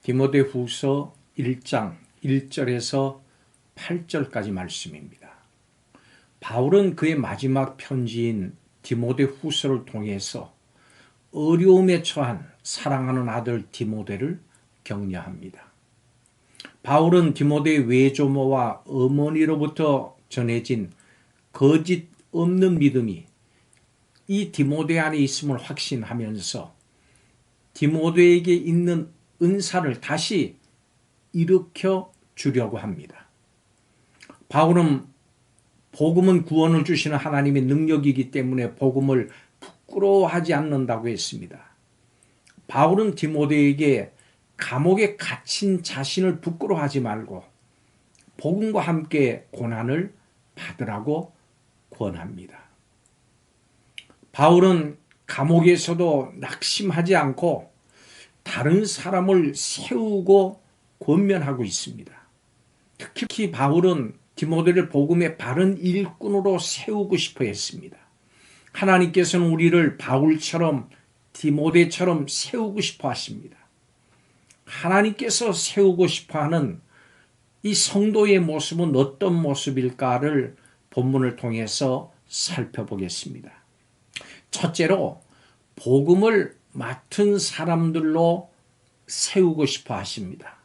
디모데후서 1장 1절에서 8절까지 말씀입니다. 바울은 그의 마지막 편지인 디모데후서를 통해서 어려움에 처한 사랑하는 아들 디모데를 격려합니다. 바울은 디모데의 외조모와 어머니로부터 전해진 거짓 없는 믿음이 이 디모데 안에 있음을 확신하면서 디모데에게 있는 은사를 다시 일으켜 주려고 합니다. 바울은 복음은 구원을 주시는 하나님의 능력이기 때문에 복음을 부끄러워하지 않는다고 했습니다. 바울은 디모데에게 감옥에 갇힌 자신을 부끄러워하지 말고 복음과 함께 고난을 받으라고 권합니다. 바울은 감옥에서도 낙심하지 않고 다른 사람을 세우고 권면하고 있습니다. 특히 바울은 디모데를 복음의 바른 일꾼으로 세우고 싶어 했습니다. 하나님께서는 우리를 바울처럼 디모데처럼 세우고 싶어 하십니다. 하나님께서 세우고 싶어 하는 이 성도의 모습은 어떤 모습일까를 본문을 통해서 살펴보겠습니다. 첫째로 복음을 맡은 사람들로 세우고 싶어 하십니다.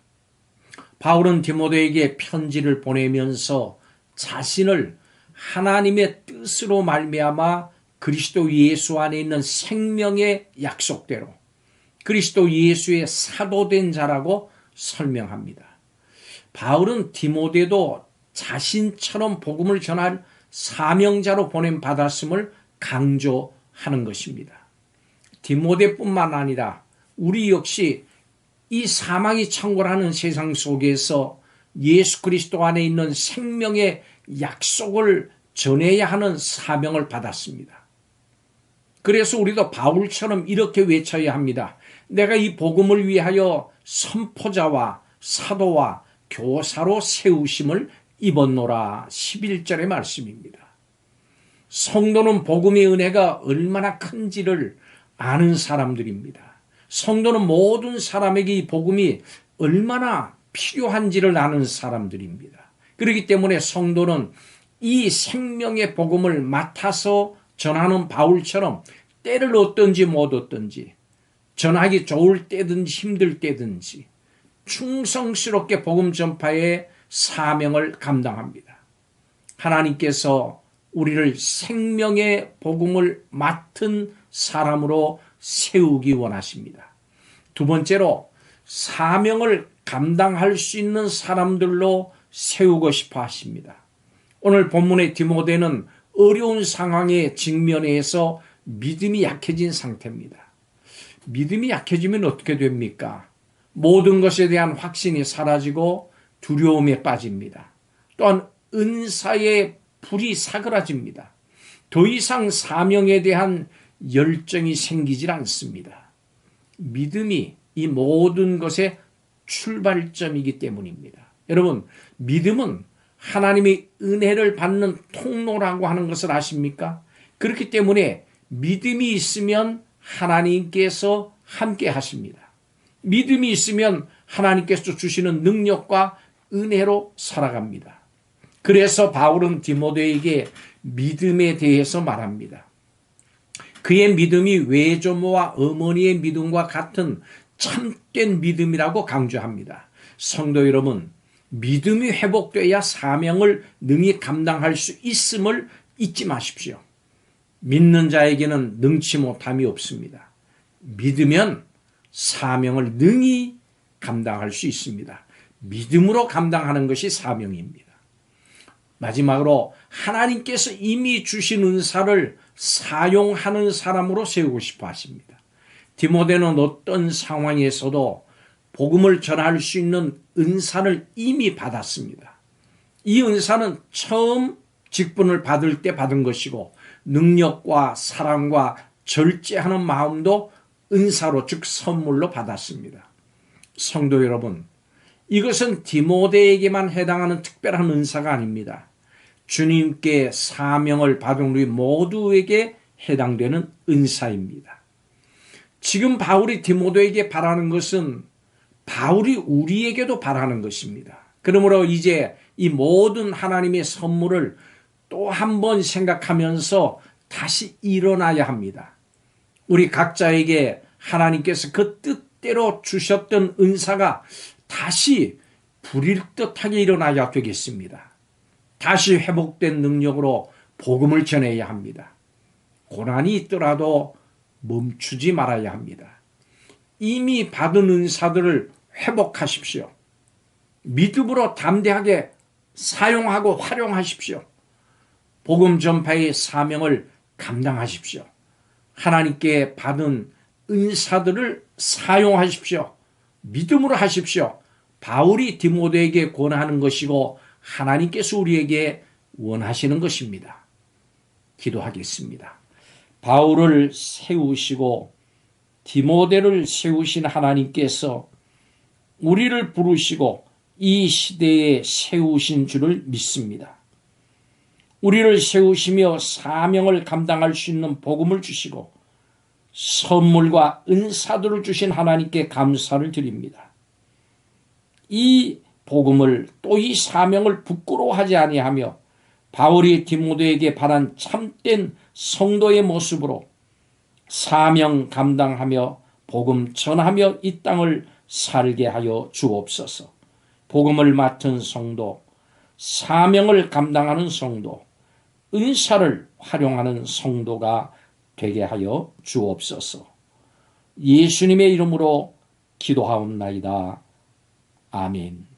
바울은 디모데에게 편지를 보내면서 자신을 하나님의 뜻으로 말미암아 그리스도 예수 안에 있는 생명의 약속대로 그리스도 예수의 사도된 자라고 설명합니다. 바울은 디모데도 자신처럼 복음을 전할 사명자로 보냄받았음을 강조하는 것입니다. 디모데뿐만 아니라 우리 역시 이 사망이 창궐하는 세상 속에서 예수 그리스도 안에 있는 생명의 약속을 전해야 하는 사명을 받았습니다. 그래서 우리도 바울처럼 이렇게 외쳐야 합니다. 내가 이 복음을 위하여 선포자와 사도와 교사로 세우심을 입었노라. 11절의 말씀입니다. 성도는 복음의 은혜가 얼마나 큰지를 아는 사람들입니다. 성도는 모든 사람에게 이 복음이 얼마나 필요한지를 아는 사람들입니다. 그렇기 때문에 성도는 이 생명의 복음을 맡아서 전하는 바울처럼 때를 얻든지 못 얻든지 전하기 좋을 때든지 힘들 때든지 충성스럽게 복음 전파의 사명을 감당합니다. 하나님께서 우리를 생명의 복음을 맡은 사람으로 세우기 원하십니다. 두 번째로 사명을 감당할 수 있는 사람들로 세우고 싶어 하십니다. 오늘 본문의 디모데는 어려운 상황에 직면해서 믿음이 약해진 상태입니다. 믿음이 약해지면 어떻게 됩니까? 모든 것에 대한 확신이 사라지고 두려움에 빠집니다. 또한 은사의 불이 사그라집니다. 더 이상 사명에 대한 열정이 생기질 않습니다. 믿음이 이 모든 것의 출발점이기 때문입니다. 여러분, 믿음은 하나님의 은혜를 받는 통로라고 하는 것을 아십니까? 그렇기 때문에 믿음이 있으면 하나님께서 함께 하십니다. 믿음이 있으면 하나님께서 주시는 능력과 은혜로 살아갑니다. 그래서 바울은 디모데에게 믿음에 대해서 말합니다. 그의 믿음이 외조모와 어머니의 믿음과 같은 참된 믿음이라고 강조합니다. 성도 여러분, 믿음이 회복돼야 사명을 능히 감당할 수 있음을 잊지 마십시오. 믿는 자에게는 능치 못함이 없습니다. 믿으면 사명을 능히 감당할 수 있습니다. 믿음으로 감당하는 것이 사명입니다. 마지막으로 하나님께서 이미 주신 은사를 사용하는 사람으로 세우고 싶어 하십니다. 디모데는 어떤 상황에서도 복음을 전할 수 있는 은사를 이미 받았습니다. 이 은사는 처음 직분을 받을 때 받은 것이고 능력과 사랑과 절제하는 마음도 은사로 즉 선물로 받았습니다. 성도 여러분, 이것은 디모데에게만 해당하는 특별한 은사가 아닙니다. 주님께 사명을 받은 우리 모두에게 해당되는 은사입니다. 지금 바울이 디모데에게 바라는 것은 바울이 우리에게도 바라는 것입니다. 그러므로 이제 이 모든 하나님의 선물을 또 한 번 생각하면서 다시 일어나야 합니다. 우리 각자에게 하나님께서 그 뜻대로 주셨던 은사가 다시 불일듯하게 일어나야 되겠습니다. 다시 회복된 능력으로 복음을 전해야 합니다. 고난이 있더라도 멈추지 말아야 합니다. 이미 받은 은사들을 회복하십시오. 믿음으로 담대하게 사용하고 활용하십시오. 복음 전파의 사명을 감당하십시오. 하나님께 받은 은사들을 사용하십시오. 믿음으로 하십시오. 바울이 디모데에게 권하는 것이고 하나님께서 우리에게 원하시는 것입니다. 기도하겠습니다. 바울을 세우시고 디모데를 세우신 하나님께서 우리를 부르시고 이 시대에 세우신 줄을 믿습니다. 우리를 세우시며 사명을 감당할 수 있는 복음을 주시고 선물과 은사들을 주신 하나님께 감사를 드립니다. 이 복음을 또 이 사명을 부끄러워하지 아니하며 바울이 디모데에게 바란 참된 성도의 모습으로 사명 감당하며 복음 전하며 이 땅을 살게 하여 주옵소서. 복음을 맡은 성도, 사명을 감당하는 성도, 은사를 활용하는 성도가 되게 하여 주옵소서. 예수님의 이름으로 기도하옵나이다. 아멘.